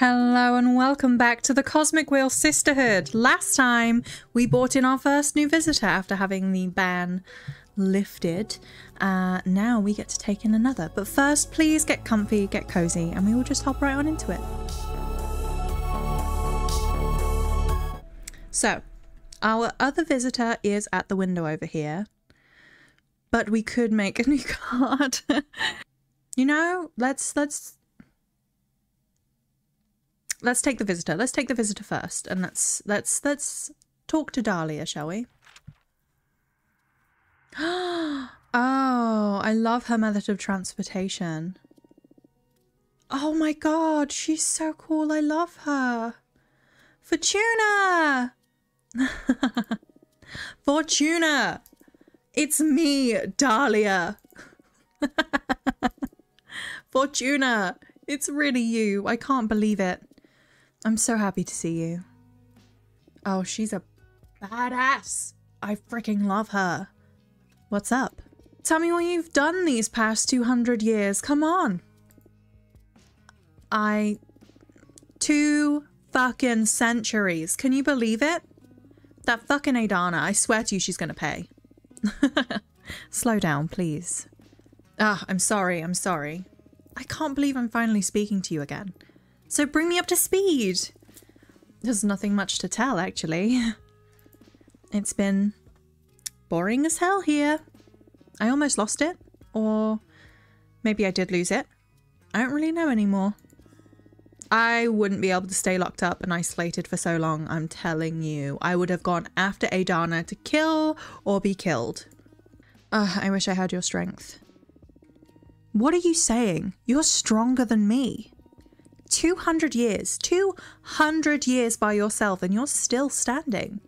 Hello and welcome back to the Cosmic Wheel Sisterhood. Last time we brought in our first new visitor after having the ban lifted. Now we get to take in another. But first, please get comfy, get cozy, and we will just hop right on into it. So, our other visitor is at the window over here. But we could make a new card. You know, let's take the visitor. Let's take the visitor first, and let's talk to Dahlia, shall we? Oh, I love her method of transportation. Oh my god, she's so cool. I love her. Fortuna! Fortuna! It's me, Dahlia. Fortuna! It's really you. I can't believe it. I'm so happy to see you. Oh, she's a badass. I freaking love her. What's up? Tell me what you've done these past 200 years. Come on. 2 fucking centuries. Can you believe it? That fucking Adana, I swear to you she's gonna pay. Slow down, please. Ah, I'm sorry, I'm sorry. I can't believe I'm finally speaking to you again. So bring me up to speed. There's nothing much to tell, actually. It's been boring as hell here. I almost lost it. Or maybe I did lose it. I don't really know anymore. I wouldn't be able to stay locked up and isolated for so long, I'm telling you. I would have gone after Adana to kill or be killed. I wish I had your strength. What are you saying? You're stronger than me. 200 years. 200 years by yourself and you're still standing.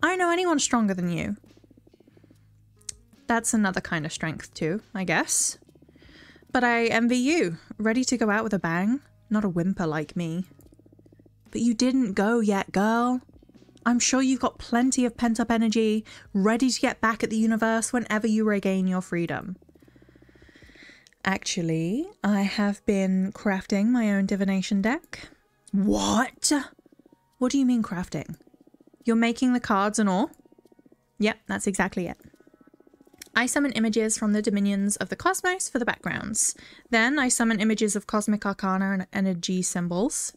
I don't know anyone stronger than you. That's another kind of strength too, I guess. But I envy you. Ready to go out with a bang? Not a whimper like me. But you didn't go yet, girl. I'm sure you've got plenty of pent-up energy, ready to get back at the universe whenever you regain your freedom. Actually, I have been crafting my own divination deck. What? What do you mean crafting? You're making the cards and all? Yep, that's exactly it. I summon images from the dominions of the cosmos for the backgrounds. Then I summon images of cosmic arcana and energy symbols.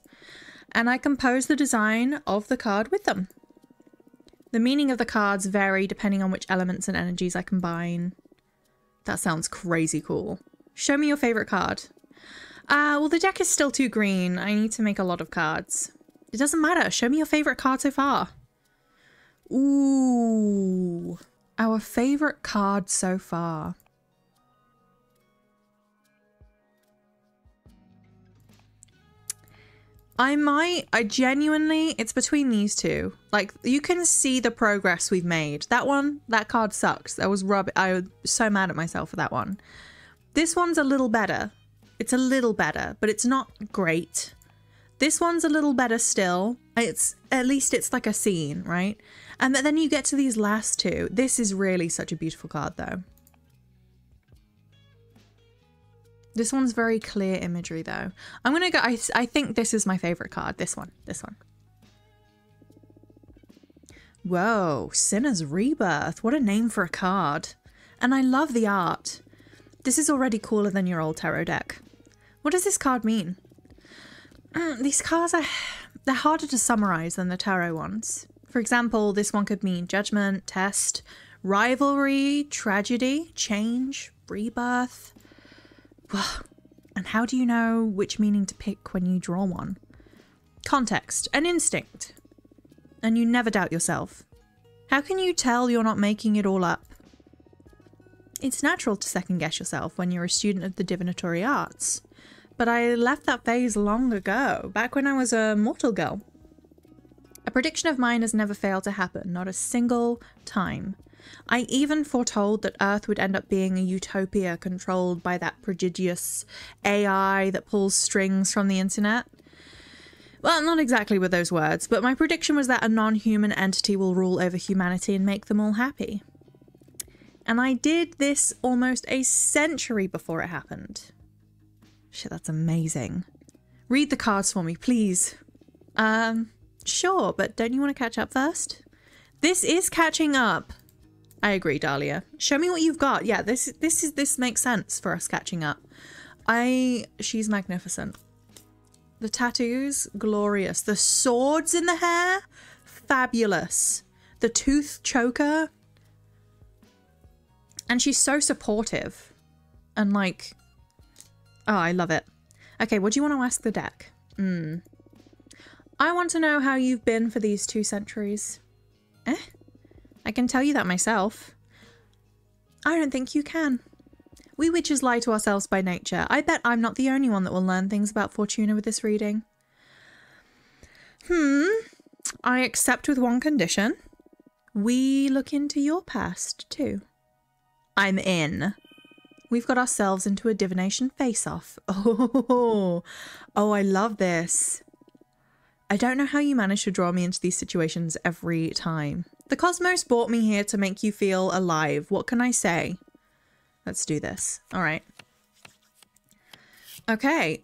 And I compose the design of the card with them. The meaning of the cards vary depending on which elements and energies I combine. That sounds crazy cool. Show me your favorite card. Well, the deck is still too green. I need to make a lot of cards. It doesn't matter. Show me your favorite card so far. Ooh. Our favorite card so far. I genuinely, it's between these two. Like, you can see the progress we've made. That card sucks. That was rubbish. I was so mad at myself for that one. This one's a little better. It's a little better, but it's not great. This one's a little better still. At least it's like a scene, right? And then you get to these last two. This is really such a beautiful card though. This one's very clear imagery though. I'm gonna go, I think this is my favorite card. This one. Whoa, Sinner's Rebirth. What a name for a card. And I love the art. This is already cooler than your old tarot deck. What does this card mean? These cards they're harder to summarize than the tarot ones. For example, this one could mean judgment, test, rivalry, tragedy, change, rebirth. And how do you know which meaning to pick when you draw one? Context, an instinct. And you never doubt yourself. How can you tell you're not making it all up? It's natural to second guess yourself when you're a student of the divinatory arts. But I left that phase long ago, back when I was a mortal girl. A prediction of mine has never failed to happen, not a single time. I even foretold that Earth would end up being a utopia controlled by that prodigious AI that pulls strings from the internet. Well, not exactly with those words, but my prediction was that a non-human entity will rule over humanity and make them all happy. And I did this almost a century before it happened. Shit, that's amazing. Read the cards for me, please. Sure, but don't you want to catch up first? This is catching up. I agree, Dahlia. Show me what you've got. Yeah, this makes sense for us catching up. She's magnificent. The tattoos, glorious. The swords in the hair, fabulous. The tooth choker. And she's so supportive. And like, oh, I love it. Okay, what do you want to ask the deck? I want to know how you've been for these 2 centuries. I can tell you that myself. I don't think you can. We witches lie to ourselves by nature. I bet I'm not the only one that will learn things about Fortuna with this reading. I accept with one condition. We look into your past too. I'm in. We've got ourselves into a divination face-off. Oh, I love this. I don't know how you manage to draw me into these situations every time. The cosmos brought me here to make you feel alive. What can I say? Let's do this. All right. Okay.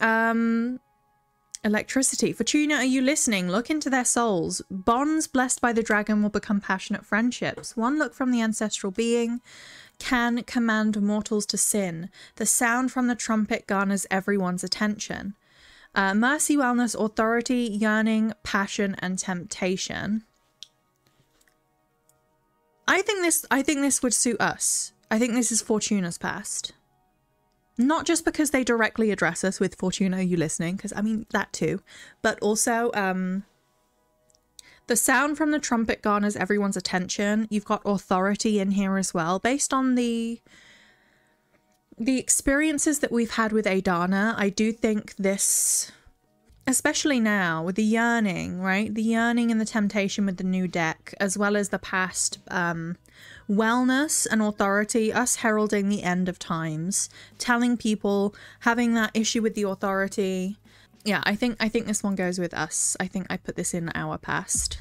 Electricity. Fortuna, are you listening? Look into their souls. Bonds blessed by the dragon will become passionate friendships. One look from the ancestral being can command mortals to sin. The sound from the trumpet garners everyone's attention. Mercy, wellness, authority, yearning, passion, and temptation. I think this would suit us. I think this is Fortuna's past. Not just because they directly address us with Fortuna, are you listening? Because, I mean, that too. But also, the sound from the trumpet garners everyone's attention. You've got authority in here as well. Based on the experiences that we've had with Adana, I do think this, especially now with the yearning, right? The yearning and the temptation with the new deck, as well as the past wellness and authority, us heralding the end of times, telling people, having that issue with the authority. Yeah, I think this one goes with us. I think I put this in our past.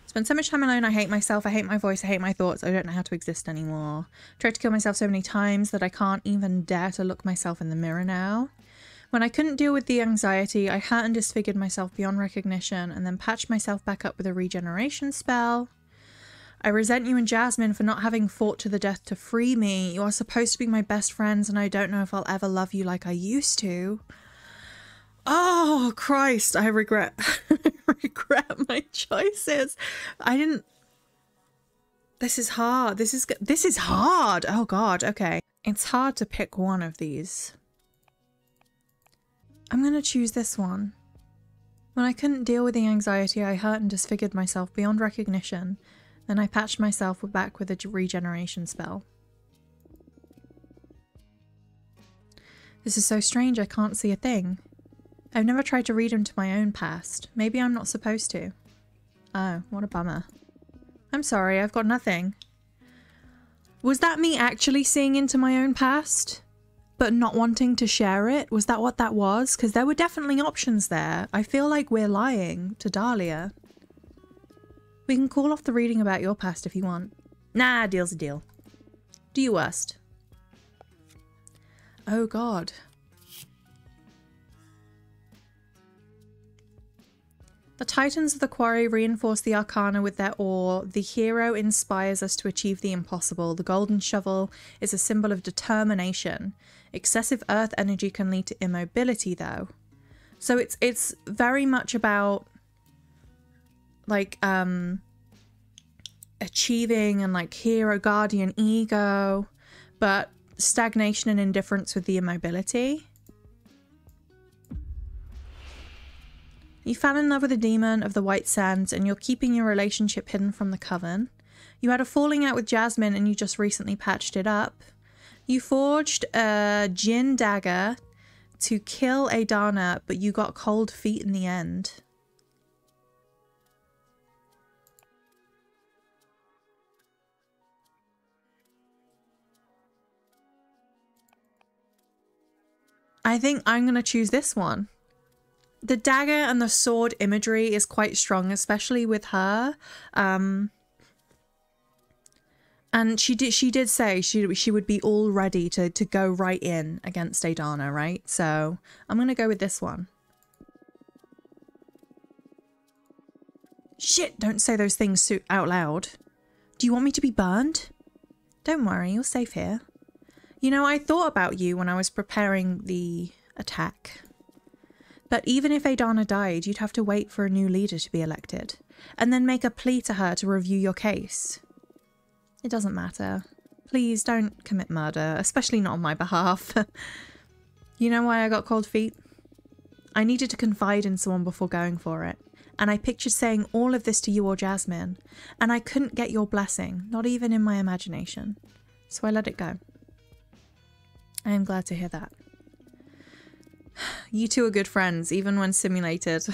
Spend so much time alone, I hate myself, I hate my voice, I hate my thoughts, I don't know how to exist anymore. Tried to kill myself so many times that I can't even dare to look myself in the mirror now. When I couldn't deal with the anxiety, I hurt and disfigured myself beyond recognition and then patched myself back up with a regeneration spell. I resent you and Jasmine for not having fought to the death to free me. You are supposed to be my best friends and I don't know if I'll ever love you like I used to. Oh, Christ, I regret my choices. This is hard. This is hard. Oh God, okay. It's hard to pick one of these. I'm gonna choose this one. When I couldn't deal with the anxiety, I hurt and disfigured myself beyond recognition. Then I patched myself back with a regeneration spell. This is so strange, I can't see a thing. I've never tried to read into my own past. Maybe I'm not supposed to. Oh, what a bummer. I'm sorry, I've got nothing. Was that me actually seeing into my own past, but not wanting to share it? Was that what that was? Because there were definitely options there. I feel like we're lying to Dahlia. We can call off the reading about your past if you want. Nah, deal's a deal. Do your worst. Oh God. The Titans of the Quarry reinforce the Arcana with their ore. The hero inspires us to achieve the impossible. The golden shovel is a symbol of determination. Excessive earth energy can lead to immobility though. So it's very much about like achieving and like hero guardian ego, but stagnation and indifference with the immobility. You fell in love with a demon of the White Sands and you're keeping your relationship hidden from the coven. You had a falling out with Jasmine and you just recently patched it up. You forged a Jinn dagger to kill Adana, but you got cold feet in the end. I think I'm going to choose this one. The dagger and the sword imagery is quite strong, especially with her. And she did say she would be all ready to go right in against Adana, right? So I'm going to go with this one. Shit, don't say those things out loud. Do you want me to be burned? Don't worry, you're safe here. You know, I thought about you when I was preparing the attack. But even if Adana died, you'd have to wait for a new leader to be elected, and then make a plea to her to review your case. It doesn't matter. Please don't commit murder, especially not on my behalf. You know why I got cold feet? I needed to confide in someone before going for it, and I pictured saying all of this to you or Jasmine, and I couldn't get your blessing, not even in my imagination. So I let it go. I am glad to hear that. You two are good friends, even when simulated.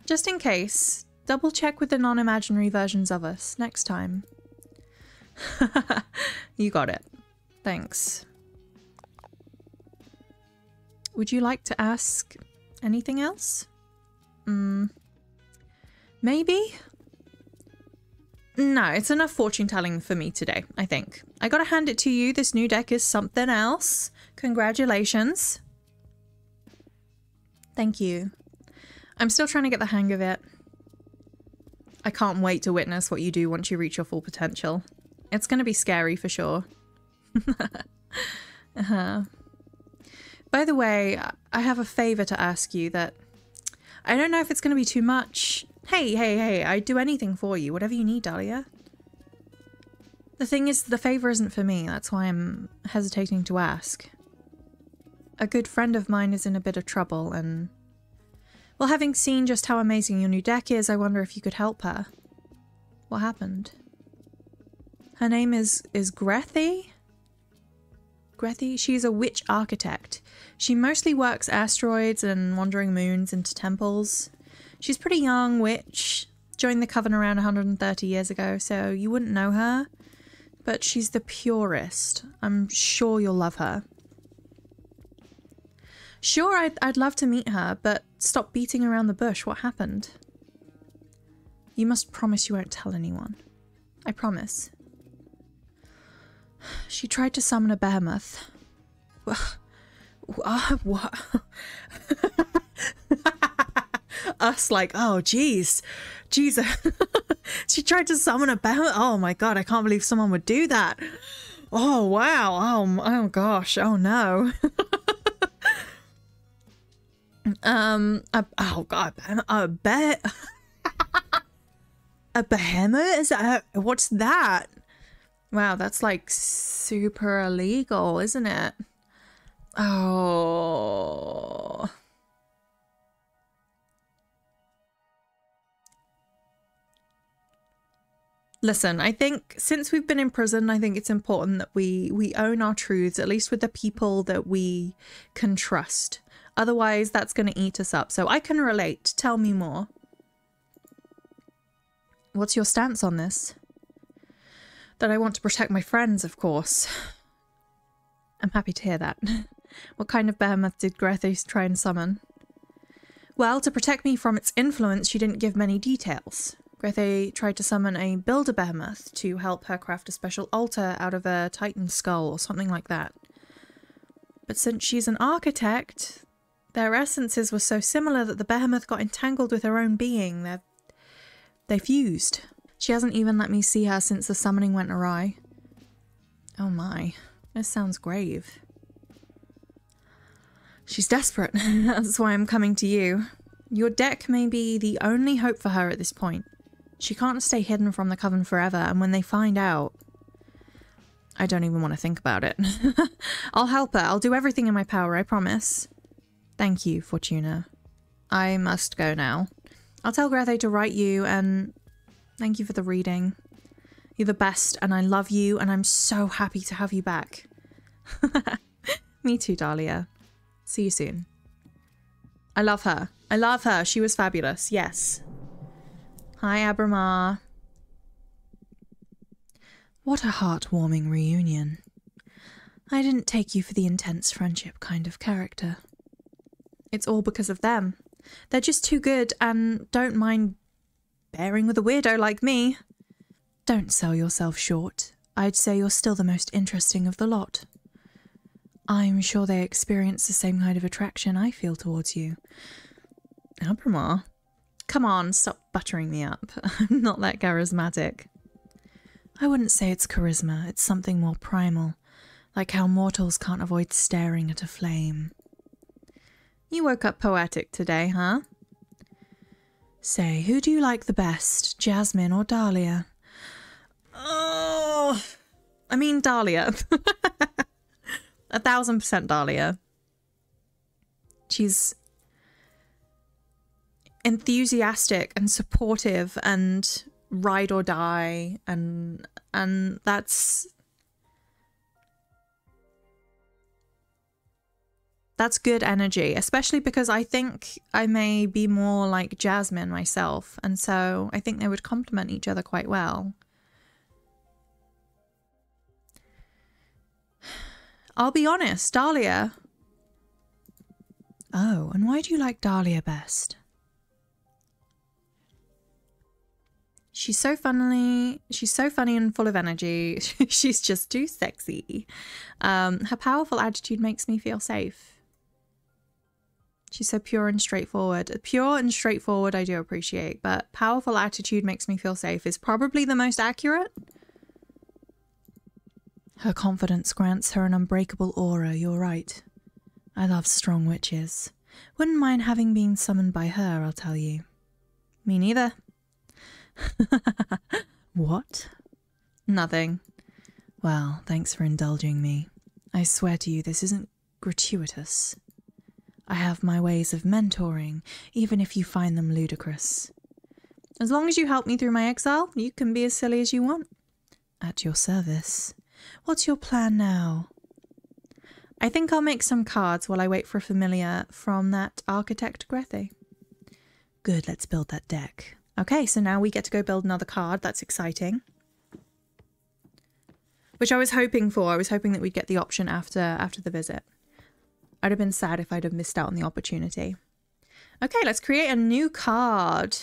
Just in case, double check with the non-imaginary versions of us next time. You got it. Thanks. Would you like to ask anything else? Maybe? No, it's enough fortune telling for me today, I think. I gotta hand it to you, this new deck is something else. Congratulations. Thank you. I'm still trying to get the hang of it. I can't wait to witness what you do once you reach your full potential. It's gonna be scary for sure. By the way, I have a favor to ask you that I don't know if it's gonna be too much. Hey, I'd do anything for you, whatever you need, Dahlia. The thing is, the favor isn't for me, that's why I'm hesitating to ask. A good friend of mine is in a bit of trouble, and... well, having seen just how amazing your new deck is, I wonder if you could help her. What happened? Her name is Grethy? Grethy? She's a witch architect. She mostly works asteroids and wandering moons into temples. She's a pretty young witch, joined the coven around 130 years ago, so you wouldn't know her. But she's the purest. I'm sure you'll love her. Sure, I'd love to meet her, but stop beating around the bush. What happened? You must promise you won't tell anyone. I promise. She tried to summon a behemoth. What? Us like, oh, jeez. Jesus. She tried to summon a behemoth. Oh my god, I can't believe someone would do that. Oh, wow. Oh gosh. Oh no. Oh god, a behemoth? Is that, what's that? Wow, that's like super illegal, isn't it? Oh. Listen, I think since we've been in prison, I think it's important that we own our truths, at least with the people that we can trust. Otherwise, that's going to eat us up. So I can relate. Tell me more. What's your stance on this? That I want to protect my friends, of course. I'm happy to hear that. What kind of behemoth did Grethys try and summon? Well, to protect me from its influence, she didn't give many details. Grethy tried to summon a builder behemoth to help her craft a special altar out of a titan skull or something like that. But since she's an architect, their essences were so similar that the behemoth got entangled with her own being. They fused. She hasn't even let me see her since the summoning went awry. Oh my, this sounds grave. She's desperate. That's why I'm coming to you. Your deck may be the only hope for her at this point. She can't stay hidden from the coven forever, and when they find out... I don't even want to think about it. I'll help her. I'll do everything in my power, I promise. Thank you, Fortuna. I must go now. I'll tell Grethy to write you, and thank you for the reading. You're the best, and I love you, and I'm so happy to have you back. Me too, Dahlia. See you soon. I love her. I love her. She was fabulous. Yes. Hi, Abramar. What a heartwarming reunion. I didn't take you for the intense friendship kind of character. It's all because of them. They're just too good and don't mind bearing with a weirdo like me. Don't sell yourself short. I'd say you're still the most interesting of the lot. I'm sure they experience the same kind of attraction I feel towards you. Abramar? Come on, stop buttering me up. I'm not that charismatic. I wouldn't say it's charisma, it's something more primal, like how mortals can't avoid staring at a flame. You woke up poetic today, huh? Say, who do you like the best, Jasmine or Dahlia? Oh, I mean Dahlia. 1000% Dahlia. She's enthusiastic and supportive and ride or die, and that's good energy, especially because I think I may be more like Jasmine myself, and so I think they would complement each other quite well. I'll be honest, Dahlia. Oh, and why do you like Dahlia best? She's so funny and full of energy. She's just too sexy. Her powerful attitude makes me feel safe. She's so pure and straightforward. Pure and straightforward I do appreciate, but powerful attitude makes me feel safe is probably the most accurate. Her confidence grants her an unbreakable aura, you're right. I love strong witches. Wouldn't mind having been summoned by her, I'll tell you. Me neither. What? Nothing. Well, thanks for indulging me. I swear to you this isn't gratuitous. I have my ways of mentoring, even if you find them ludicrous. As long as you help me through my exile, you can be as silly as you want. At your service. What's your plan now? I think I'll make some cards while I wait for a familiar from that architect Grethe. Good, let's build that deck. Okay, so now we get to go build another card. That's exciting. Which I was hoping for. I was hoping that we'd get the option after the visit. I'd have been sad if I'd have missed out on the opportunity. Okay, let's create a new card.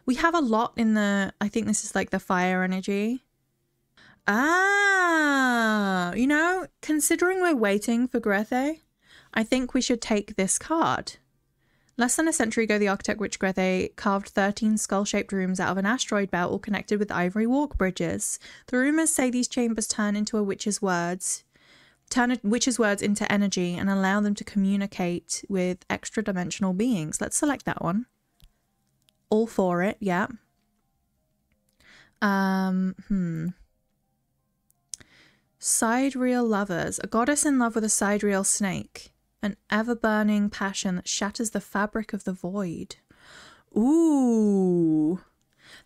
We have a lot in the... I think this is like the fire energy. Ah, you know, considering we're waiting for Grethe, I think we should take this card. Less than a century ago, the architect witch Grethe carved 13 skull-shaped rooms out of an asteroid belt, all connected with ivory walk bridges. The rumors say these chambers turn a witch's words into energy and allow them to communicate with extra-dimensional beings. Let's select that one. All for it, yeah. Sidereal lovers. A goddess in love with a sidereal snake. An ever-burning passion that shatters the fabric of the void. Ooh.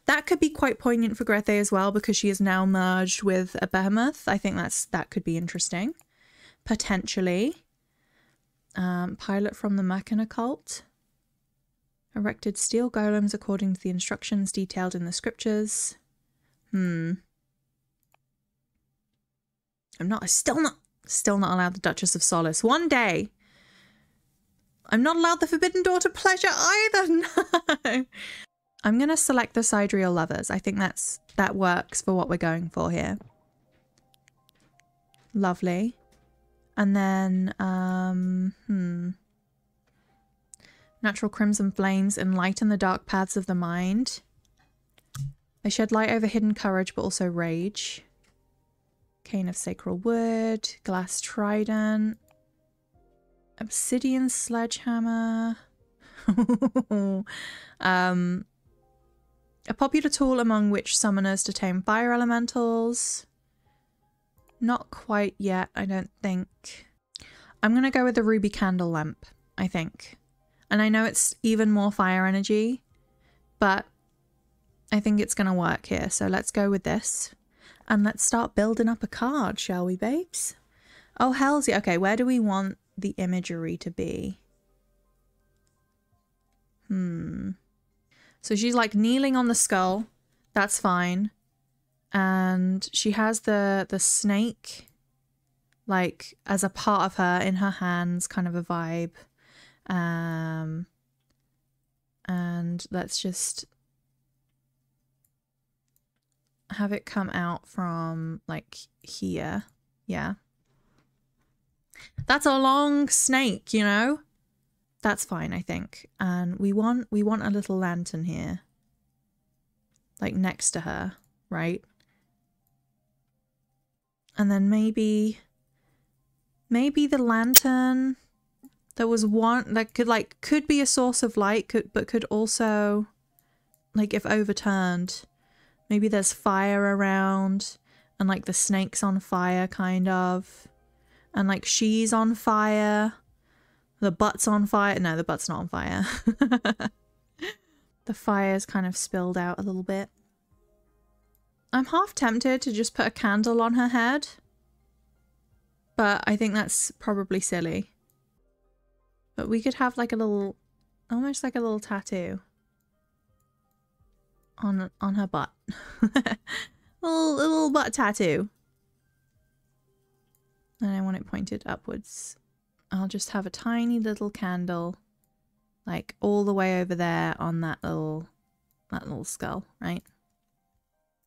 That could be quite poignant for Grethe as well, because she is now merged with a behemoth. I think that could be interesting. Potentially. Pilot from the Machina cult. Erected steel golems according to the instructions detailed in the scriptures. I'm still not allowed the Duchess of Solace. One day. I'm not allowed the Forbidden Daughter pleasure either. No. I'm going to select the Sidereal lovers. I think that works for what we're going for here. Lovely. And then, Natural crimson flames enlighten the dark paths of the mind. They shed light over hidden courage, but also rage. Cane of sacral wood, glass trident, obsidian sledgehammer. A popular tool among witch summoners to tame fire elementals. Not quite yet, I don't think. I'm going to go with the ruby candle lamp, I think. And I know it's even more fire energy, but I think it's going to work here. So let's go with this. And let's start building up a card, shall we, babes? Oh, hells yeah. Okay, where do we want the imagery to be? So she's like kneeling on the skull. That's fine. And she has the snake like as a part of her in her hands, kind of a vibe. And let's just... have it come out from like here. Yeah. That's a long snake, you know? That's fine, I think. And we want a little lantern here. Like next to her, right? And then maybe the lantern that was one that could be a source of light, but could also, like, if overturned, maybe there's fire around and like the snake's on fire kind of, and like she's on fire, the butt's on fire. No, the butt's not on fire. The fire's kind of spilled out a little bit. I'm half tempted to just put a candle on her head, but I think that's probably silly. But we could have like a little, almost like a little tattoo on her butt. a little butt tattoo. And I want it pointed upwards. I'll just have a tiny little candle, like all the way over there on that little skull, right?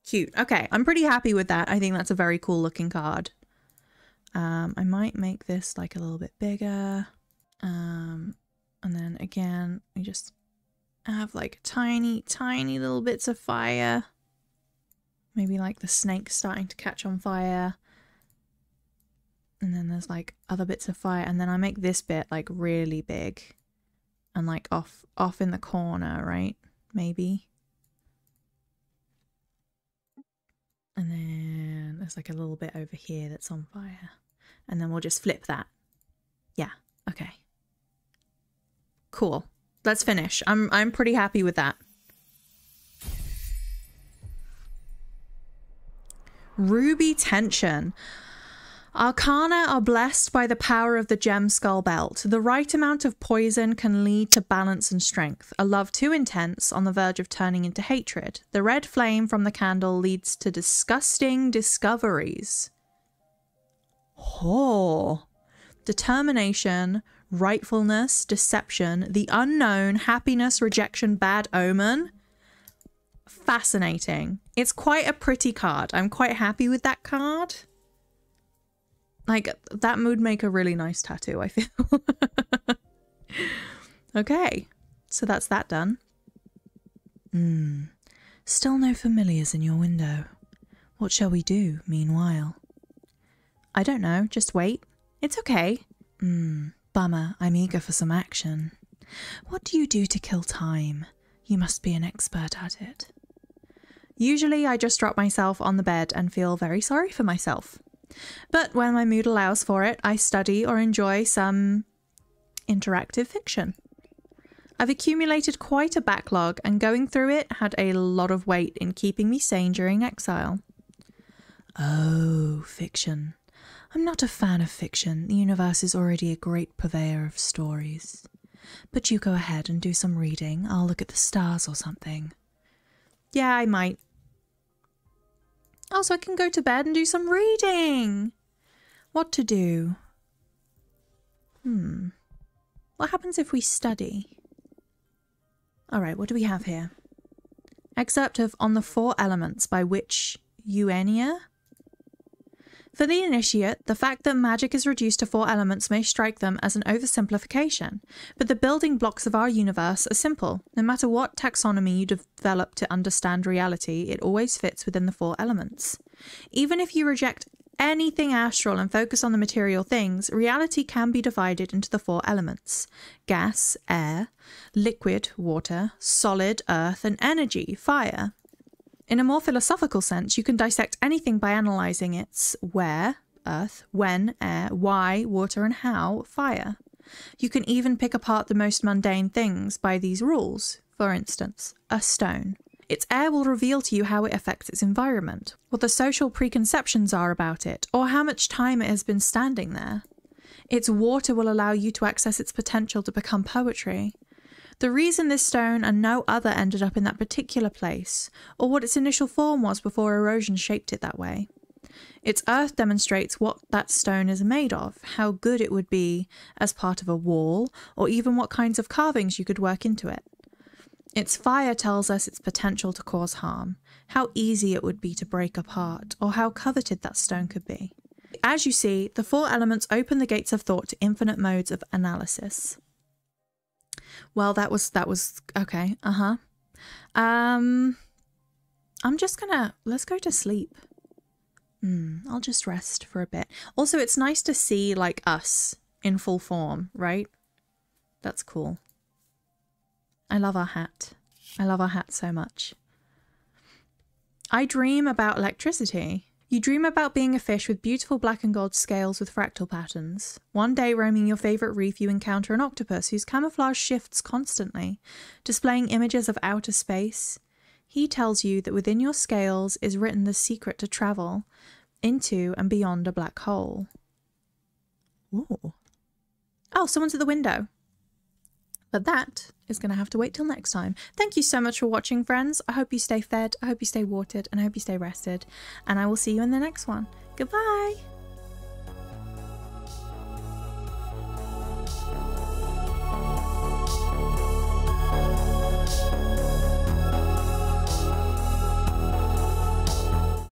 Cute. Okay, I'm pretty happy with that. I think that's a very cool looking card. I might make this like a little bit bigger. And then again, we just have like tiny little bits of fire. Maybe like the snake starting to catch on fire. And then there's like other bits of fire. And then I make this bit like really big and like off in the corner, right? Maybe. And then there's like a little bit over here that's on fire. And then we'll just flip that. Yeah, okay. Cool. Let's finish. I'm pretty happy with that. Ruby Tension. Arcana are blessed by the power of the gem skull belt. The right amount of poison can lead to balance and strength. A love too intense, on the verge of turning into hatred. The red flame from the candle leads to disgusting discoveries. Oh. Determination, rightfulness, deception, the unknown, happiness, rejection, bad omen. Fascinating. It's quite a pretty card. I'm quite happy with that card. Like, that would make a really nice tattoo, I feel. Okay, so that's that done. Still no familiars in your window. What shall we do, meanwhile? I don't know, just wait. It's okay. Bummer, I'm eager for some action. What do you do to kill time? You must be an expert at it. Usually I just drop myself on the bed and feel very sorry for myself. But when my mood allows for it, I study or enjoy some interactive fiction. I've accumulated quite a backlog, and going through it had a lot of weight in keeping me sane during exile. Oh, fiction. I'm not a fan of fiction. The universe is already a great purveyor of stories. But you go ahead and do some reading. I'll look at the stars or something. Yeah, I might. Oh, so I can go to bed and do some reading. What to do? What happens if we study? All right, what do we have here? Excerpt of On the Four Elements by Witch Eugenia. For the initiate, the fact that magic is reduced to 4 elements may strike them as an oversimplification, but the building blocks of our universe are simple. No matter what taxonomy you develop to understand reality, it always fits within the 4 elements. Even if you reject anything astral and focus on the material things, reality can be divided into the 4 elements: gas, air; liquid, water; solid, earth; and energy, fire. In a more philosophical sense, you can dissect anything by analysing its where, earth; when, air; why, water; and how, fire. You can even pick apart the most mundane things by these rules. For instance, a stone. Its air will reveal to you how it affects its environment, what the social preconceptions are about it, or how much time it has been standing there. Its water will allow you to access its potential to become poetry. The reason this stone and no other ended up in that particular place, or what its initial form was before erosion shaped it that way. Its earth demonstrates what that stone is made of, how good it would be as part of a wall, or even what kinds of carvings you could work into it. Its fire tells us its potential to cause harm, how easy it would be to break apart, or how coveted that stone could be. As you see, the 4 elements open the gates of thought to infinite modes of analysis. Well, that was okay. I'm just gonna, let's go to sleep. I'll just rest for a bit. Also, it's nice to see like us in full form, right? That's cool. I love our hat. I love our hat so much. I dream about electricity. You dream about being a fish with beautiful black and gold scales with fractal patterns. One day, roaming your favorite reef, you encounter an octopus whose camouflage shifts constantly, displaying images of outer space. He tells you that within your scales is written the secret to travel into and beyond a black hole. Ooh. Oh, someone's at the window. But that is going to have to wait till next time. Thank you so much for watching, friends. I hope you stay fed, I hope you stay watered, and I hope you stay rested. And I will see you in the next one. Goodbye!